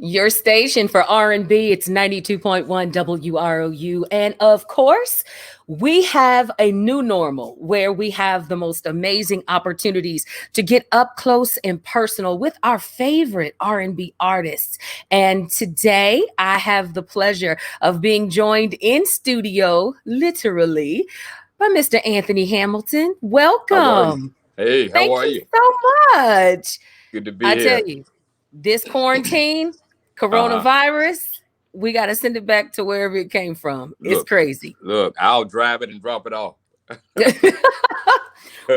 Your station for R&B, it's 92.1 WROU. And of course, we have a new normal where we have the most amazing opportunities to get up close and personal with our favorite R&B artists. And today, I have the pleasure of being joined in studio, literally, by Mr. Anthony Hamilton. How are you? Welcome. Hey, how Thank are you you? so much. Good to be I tell here. you, this quarantine, Uh-huh. coronavirus, we got to send it back to wherever it came from. It's Look, crazy. look, I'll drive it and drop it off.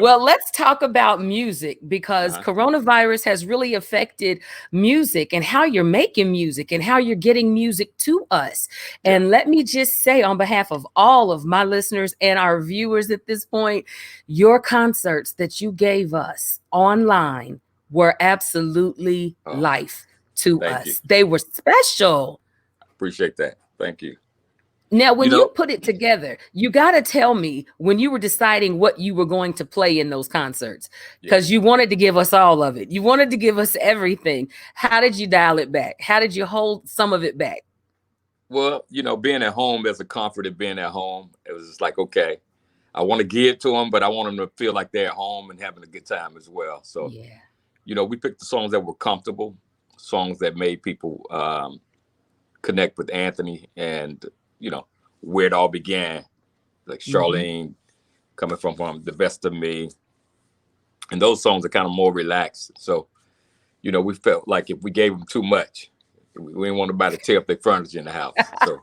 Well, let's talk about music because Uh-huh. coronavirus has really affected music and how you're making music and how you're getting music to us. Yeah. And let me just say, on behalf of all of my listeners and our viewers at this point, your concerts that you gave us online were absolutely Oh, life to thank you. us. They were special. Appreciate that. Thank you. Now, You when you know, put it together, you got to tell me when you were deciding what you were going to play in those concerts yeah. because you wanted to give us all of it. You wanted to give us everything. How did you dial it back? How did you hold some of it back? Well, being at home, there's a comfort of being at home. It was just like, okay, I want to give to them, but I want them to feel like they're at home and having a good time as well. So, Yeah. we picked the songs that were comfortable, songs that made people connect with Anthony and, you know, where it all began, like Mhm. Charlene coming from the best of me, and those songs are kind of more relaxed. So we felt like if we gave them too much, we didn't want nobody to tear up their furniture in the house. So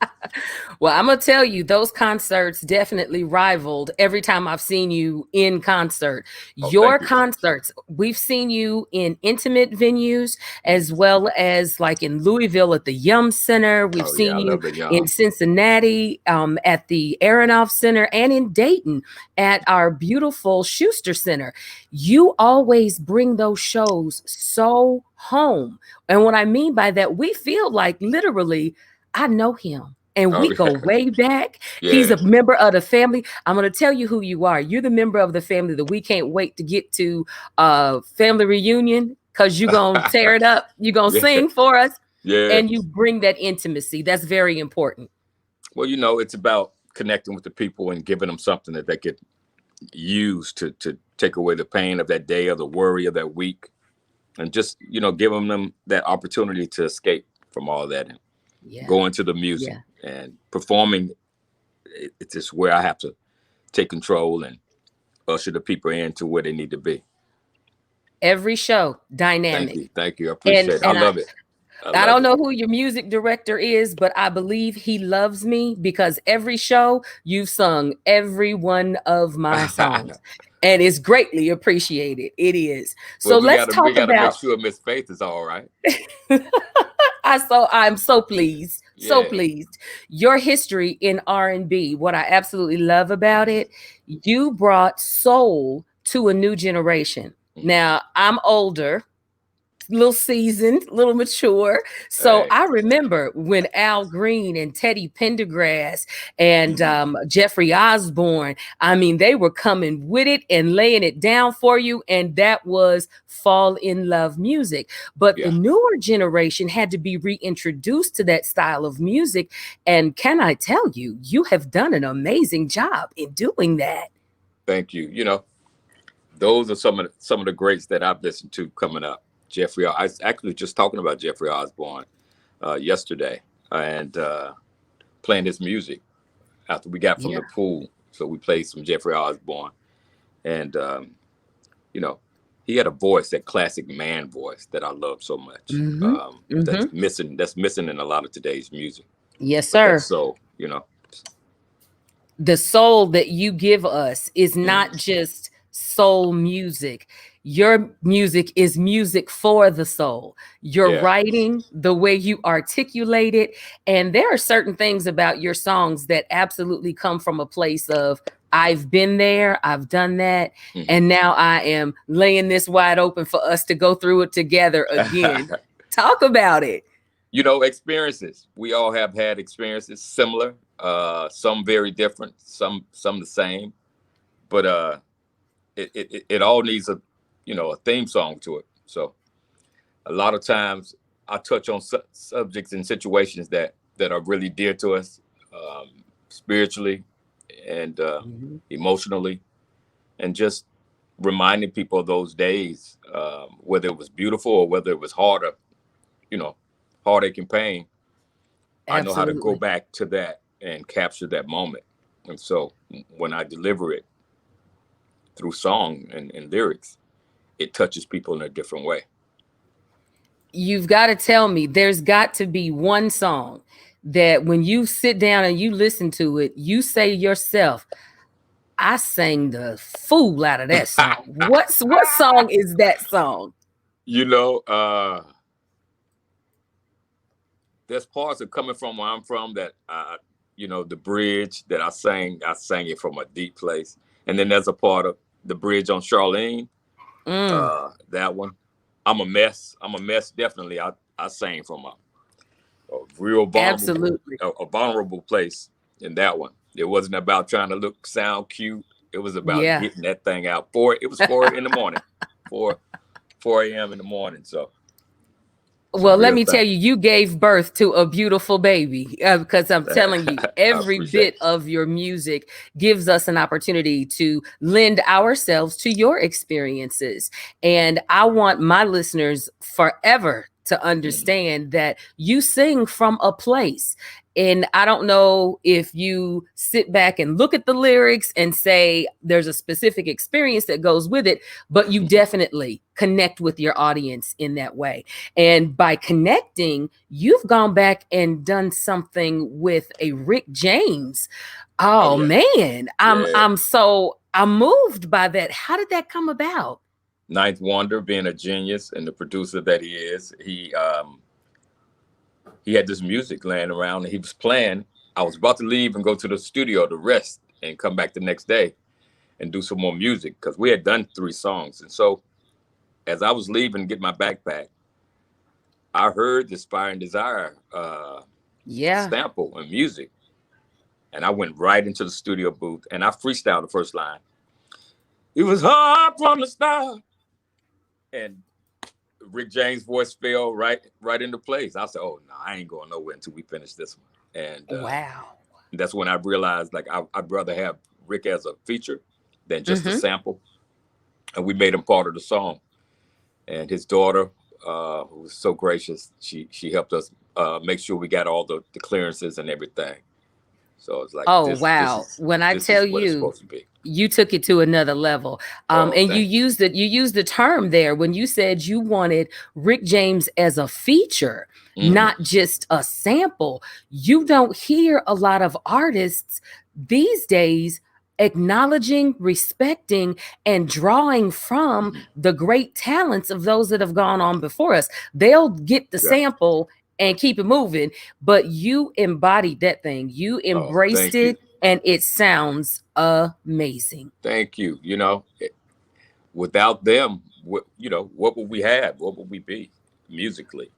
Well, I'm gonna tell you, those concerts definitely rivaled every time I've seen you in concert. oh, Your thank you. concerts, we've seen you in intimate venues as well as like in Louisville at the Yum Center. We've Oh yeah, seen I you love the in young. Cincinnati at the Aronoff Center and in Dayton at our beautiful Schuster Center. You always bring those shows so home. And what I mean by that, we feel like literally, I know him and Oh we go way back. He's yeah, a member of the family. I'm going to tell you who you are. You're the member of the family that we can't wait to get to family reunion because you're going to tear it up. You're going to yeah, sing for us yeah. and you bring that intimacy. That's very important. Well, it's about connecting with the people and giving them something that they could use to take away the pain of that day or the worry of that week, and just giving them that opportunity to escape from all that and Yeah. go into the music Yeah. and performing. It's just where I have to take control and usher the people into where they need to be. Every show Thank dynamic. you, thank you. I And appreciate it. I and I love it. I I love don't it. know who your music director is, but I believe he loves me because every show you've sung every one of my songs. And it's greatly appreciated. It is. So Well, we let's gotta we talk gotta make about sure Miss Faith is all right. I'm so pleased. So Yeah. pleased. Your history in R&B, what I absolutely love about it, you brought soul to a new generation. Mhm. Now, I'm older, little seasoned, little mature. So Hey. I remember when Al Green and Teddy Pendergrass and Mhm. Jeffrey Osborne, I mean, they were coming with it and laying it down for you. And that was fall in love music. But the Yeah. newer generation had to be reintroduced to that style of music. And can I tell you, you have done an amazing job in doing that. Thank you. Those are some of the greats that I've listened to coming up. I was actually just talking about Jeffrey Osborne yesterday and playing his music after we got from Yeah. the pool. So we played some Jeffrey Osborne, and you know, he had a voice, that classic man voice that I love so much. Hmm. That's Hmm. missing. That's missing in a lot of today's music. Yes, But that's sir. so. The soul that you give us is not Mm, just soul music. Your music is music for the soul. Your yeah. writing, the way you articulate it, and there are certain things about your songs that absolutely come from a place of I've been there, I've done that, Mhm. and now I am laying this wide open for us to go through it together again. Talk about it. Experiences. We all have had experiences similar, some very different, some the same. But it all needs a theme song to it. So a lot of times I touch on subjects and situations that are really dear to us, spiritually and Mhm. emotionally, and just reminding people of those days, whether it was beautiful or whether it was harder, you know, heartache and pain. I know how to go Absolutely. back to that and capture that moment. And so when I deliver it through song and lyrics, it touches people in a different way. You've got to tell me there's got to be one song that when you sit down and you listen to it, you say yourself, I sang the fool out of that song. What song is that song? you know, uh, there's parts of coming from where I'm from that, the bridge that I sang it from a deep place. And then there's a part of the bridge on Charlene, Mm, that one. I'm a mess. I'm a mess. Definitely. I sang from a real absolutely. a vulnerable place in that one. It wasn't about trying to sound cute. It was about Yeah. getting that thing out. It was 4 in the morning, 4 a.m. in the morning. So some Well, let real me tell thing. you, you gave birth to a beautiful baby because I'm telling you, I every appreciate bit of your music gives us an opportunity to lend ourselves to your experiences. And I want my listeners forever to it. Mhm. understand that you sing from a place. And I don't know if you sit back and look at the lyrics and say there's a specific experience that goes with it, but you Mhm. definitely connect with your audience in that way. And by connecting, you've gone back and done something with a Rick James. Oh Oh yeah, man, yeah. I'm moved by that. How did that come about? Ninth Wonder, being a genius and the producer that he is, he had this music laying around and he was playing. I was about to leave and go to the studio to rest and come back the next day and do some more music because we had done 3 songs. And so as I was leaving to get my backpack, I heard this Fire and Desire Yeah. sample and music. And I went right into the studio booth and I freestyled the first line. It was hard from the start. And Rick James' voice fell right into place. I said, "Oh no, I ain't going nowhere until we finish this one." And Wow. that's when I realized, like, I'd rather have Rick as a feature than just a Hmm. sample. And we made him part of the song. And his daughter, who was so gracious, she helped us make sure we got all the clearances and everything. So it's like Oh, this this wow. is When I this tell is what it's you, supposed to be. you took it to another level. Oh, And thank you. you used the term there when you said you wanted Rick James as a feature, Hmm. not just a sample. You don't hear a lot of artists these days acknowledging, respecting, and drawing from Hmm. the great talents of those that have gone on before us. They'll get the Yeah. sample and keep it moving, but you embodied that thing. You Oh, embraced thank you. it, and it sounds amazing. Thank you. Without them, what would we have? What would we be musically?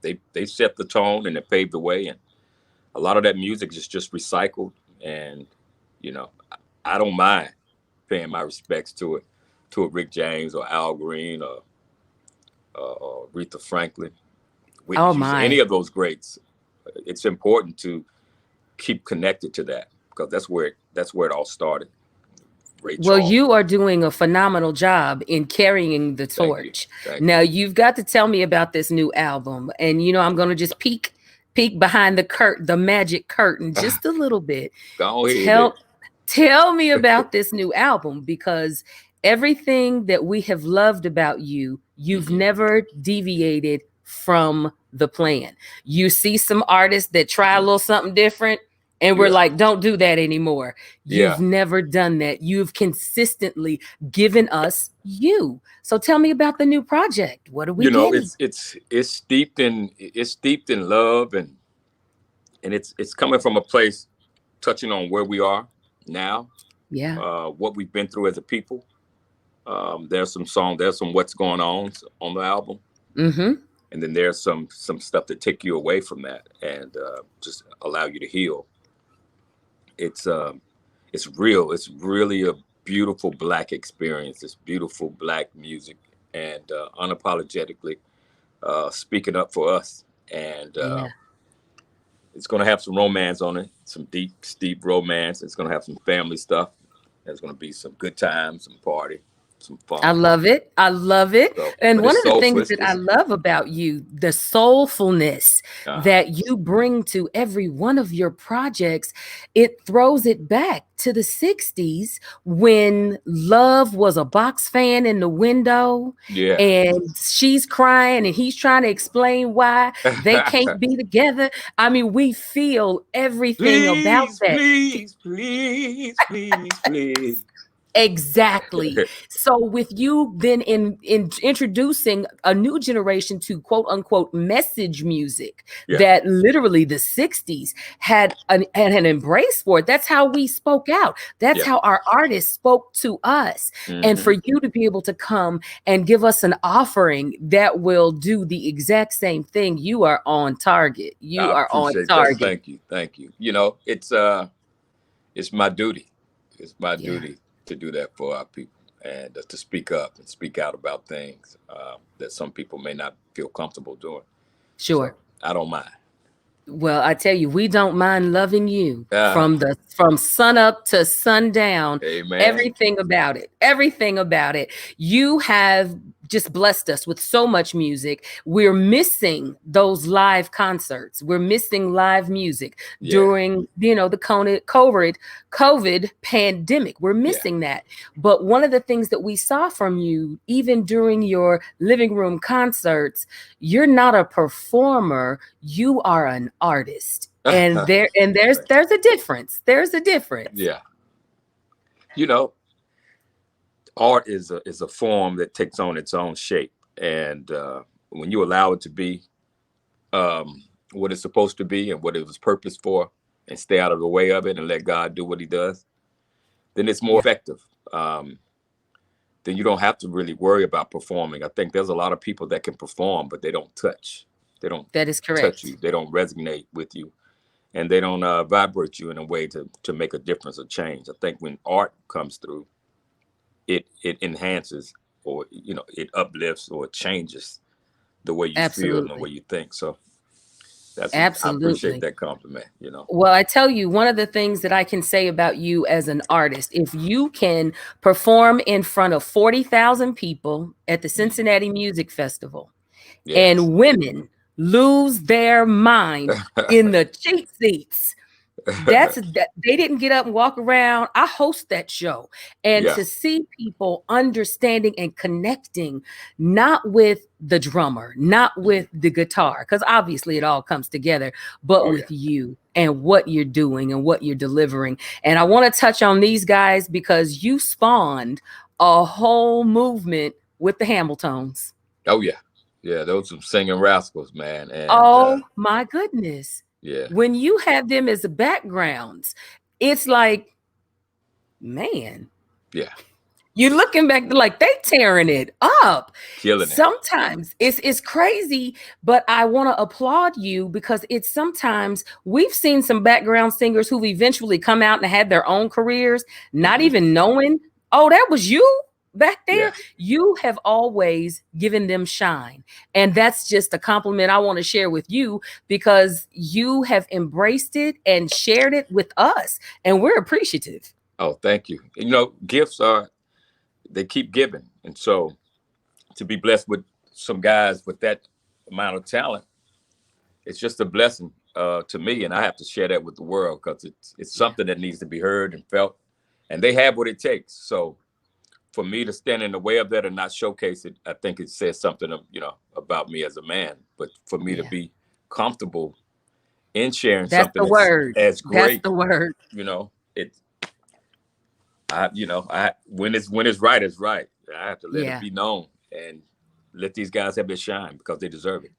They set the tone and they paved the way, and a lot of that music is just recycled. And you know, I don't mind paying my respects to a Rick James or Al Green or Aretha Franklin, Whitney Oh Houston, any my. of those greats. It's important to keep connected to that because that's where it all started. Ray Well, Charles. you are doing a phenomenal job in carrying the Thank you. torch. Thank Now, you. you've got to tell me about this new album. And I'm going to just peek behind the magic curtain just a little bit. Go ahead there. Tell me about this new album because everything that we have loved about you, you've Hmm. never deviated from the plan. You see some artists that try a Hmm. little something different, and we're Yeah. like, don't do that anymore. You've Yeah. never done that. You've consistently given us you. So tell me about the new project. What are we getting? It's steeped in love, and it's coming from a place touching on where we are now, Yeah. what we've been through as a people. There's some what's going on the album, Mm-hmm. and then there's some stuff that take you away from that and just allow you to heal. It's it's real. It's really a beautiful black experience. It's beautiful black music, and unapologetically speaking up for us. And Yeah. it's going to have some romance on it, some deep, steep romance. It's going to have some family stuff. There's going to be some good times, some party, some fun. I love it. I love it. So, And but one it's of the soulful. things that I love about you, the soulfulness that you bring to every one of your projects, it throws it back to the 60s when love was a box fan in the window. Yeah. And she's crying and he's trying to explain why they can't be together. I mean, we feel everything about that. Please, please, please, please. Exactly. So with you then in introducing a new generation to quote unquote message music that literally the 60s had an embrace for it. That's how we spoke out. That's how our artists spoke to us. And for you to be able to come and give us an offering that will do the exact same thing, you are on target. You are on target. That. Thank you. Thank you. You know, it's my duty. It's my duty to do that for our people and to speak up and speak out about things that some people may not feel comfortable doing. Sure. So I don't mind. Well, I tell you, we don't mind loving you from sun up to sundown. Amen. Everything about it. You have just blessed us with so much music. We're missing those live concerts. We're missing live music during, the COVID pandemic. We're missing that. But one of the things that we saw from you, even during your living room concerts, you're not a performer. You are an artist. And there's a difference. There's a difference. Yeah. You know, art is a form that takes on its own shape. And when you allow it to be what it's supposed to be and what it was purposed for, and stay out of the way of it and let God do what he does, then it's more effective. Then you don't have to really worry about performing. I think there's a lot of people that can perform, but they don't touch. They don't That is correct. touch you. They don't resonate with you. And they don't vibrate you in a way to make a difference or change. I think when art comes through, it enhances, or it uplifts or changes the way you feel and the way you think. So that's absolutely. I appreciate that compliment. Well, I tell you, one of the things that I can say about you as an artist, if you can perform in front of 40,000 people at the Cincinnati Music Festival, and women lose their mind in the cheap seats. They didn't get up and walk around. I host that show, and to see people understanding and connecting, not with the drummer, not with the guitar, because obviously it all comes together, but with you and what you're doing and what you're delivering. And I want to touch on these guys because you spawned a whole movement with the Hamiltones. Oh yeah. Yeah, those are singing rascals, man. And, my goodness. Yeah. When you have them as the backgrounds, it's like, man. Yeah. You're looking back like they tearing it up. Killing it. Sometimes it's crazy, but I want to applaud you because it's sometimes we've seen some background singers who've eventually come out and had their own careers, not even knowing, oh, that was you back there. You have always given them shine. And that's just a compliment I want to share with you because you have embraced it and shared it with us. And we're appreciative. Oh, thank you. Gifts they keep giving. And so to be blessed with some guys with that amount of talent, it's just a blessing to me. And I have to share that with the world because it's something that needs to be heard and felt. And they have what it takes. So for me to stand in the way of that and not showcase it, I think it says something, about me as a man. But for me to be comfortable in sharing something as great, that's the word. When it's right, it's right. I have to let it be known and let these guys have their shine because they deserve it.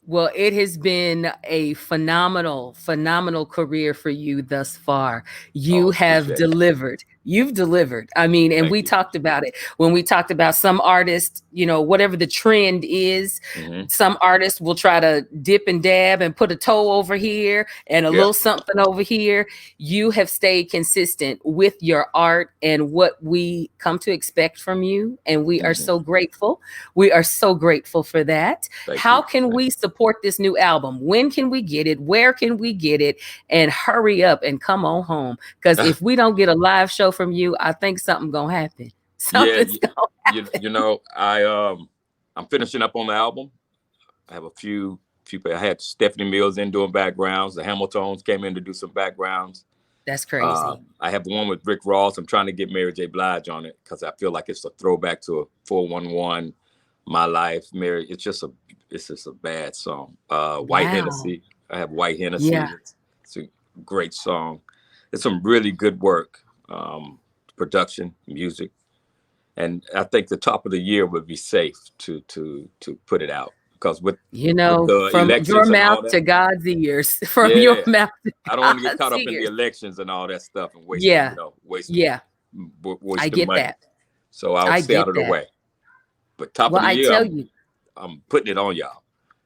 Well, it has been a phenomenal career for you thus far. You have delivered. You've delivered. I mean, and we talked about it when we talked about some artists, whatever the trend is. Hmm. Some artists will try to dip and dab and put a toe over here and a Yeah. little something over here. You have stayed consistent with your art and what we come to expect from you. And we are Hmm. so grateful. We are so grateful for that. Thank How you. can we support this new album? When can we get it? Where can we get it? And hurry up and come on home. Because if we don't get a live show from you, I think something's going to happen. Yeah, Something's going to happen. I'm finishing up on the album. I have a few people. I had Stephanie Mills in doing backgrounds. The Hamiltons came in to do some backgrounds. That's crazy. I have one with Rick Ross. I'm trying to get Mary J. Blige on it because I feel like it's a throwback to a 411, My Life. Mary, it's just a bad song. White Wow. Hennessy. I have White Hennessy. Yeah. It's a great song. It's some really good work. Production, music. And I think the top of the year would be safe to put it out because with the from elections your and all mouth that, to God's ears, from Yeah. your mouth to I don't want to get God's caught up in the ears. elections and all that stuff and wasting, Yeah. wasting Yeah, wasting I get money. that. So I'll I stay out get of the that. way. But top Well, of the I year, tell you, I'm putting it on y'all.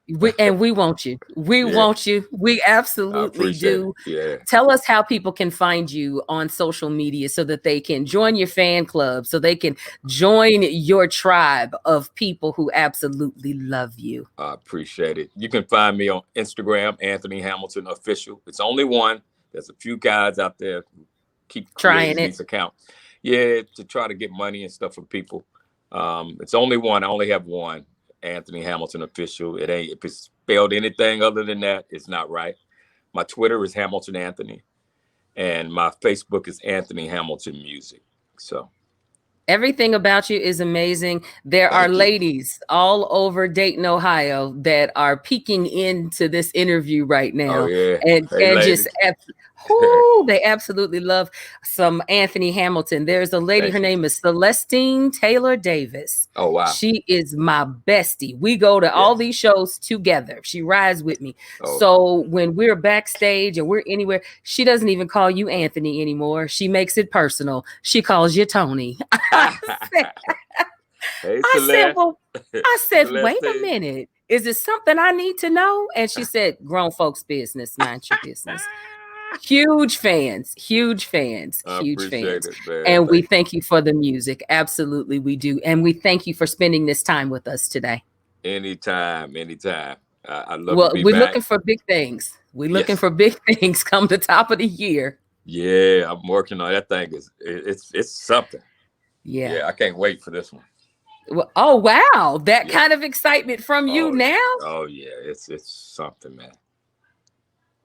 we want you. We Yeah. want you. We I absolutely appreciate do. it. Yeah. Tell us how people can find you on social media so that they can join your fan club, so they can join your tribe of people who absolutely love you. I appreciate it. You can find me on Instagram, Anthony Hamilton Official. It's only one. There's a few guys out there who keep Trying creating it. these accounts. Yeah, to try to get money and stuff from people. It's only one. I only have one, Anthony Hamilton Official. It ain't, if it's spelled anything other than that, it's not right. My Twitter is Hamilton Anthony, and my Facebook is Anthony Hamilton Music. So Everything about you is amazing. There are Thank you. ladies all over Dayton, Ohio that are peeking into this interview right now. Oh yeah. And Hey, and ladies. just they absolutely love some Anthony Hamilton. There's a lady, Thank her you. name is Celestine Taylor Davis. Oh wow. She is my bestie. We go to all these shows together. She rides with me. Oh. So when we're backstage or we're anywhere, she doesn't even call you Anthony anymore. She makes it personal. She calls you Tony. Hey, I said, well, wait a Celeste. minute. Is it something I need to know? And she said, grown folks business, mind your business. Huge fans, huge fans, I huge appreciate fans. it, man. And we Thank thank you for the music. Absolutely, we do. And we thank you for spending this time with us today. you. Anytime. I love Well, to be we're back. looking for big things. We're looking Yes. for big things come the top of the year. Yeah, I'm working on that thing. It's something. Yeah. Yeah, I can't wait for this one. Well, oh, wow. That Yeah. kind of excitement from you Oh, now? Oh yeah, it's something, man.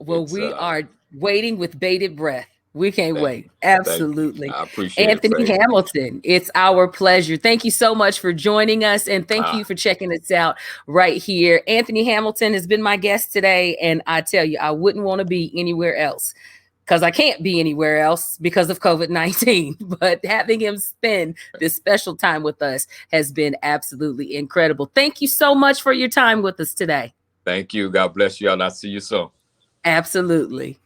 Well, It's, we are waiting with bated breath. We can't Thank wait. you. Absolutely. I appreciate Anthony it. Faye. Hamilton, it's our pleasure. Thank you so much for joining us, and thank you for checking us out right here. Anthony Hamilton has been my guest today, and I tell you, I wouldn't want to be anywhere else because I can't be anywhere else because of COVID-19. But having him spend this special time with us has been absolutely incredible. Thank you so much for your time with us today. Thank you. God bless you all. I'll see you soon. Absolutely.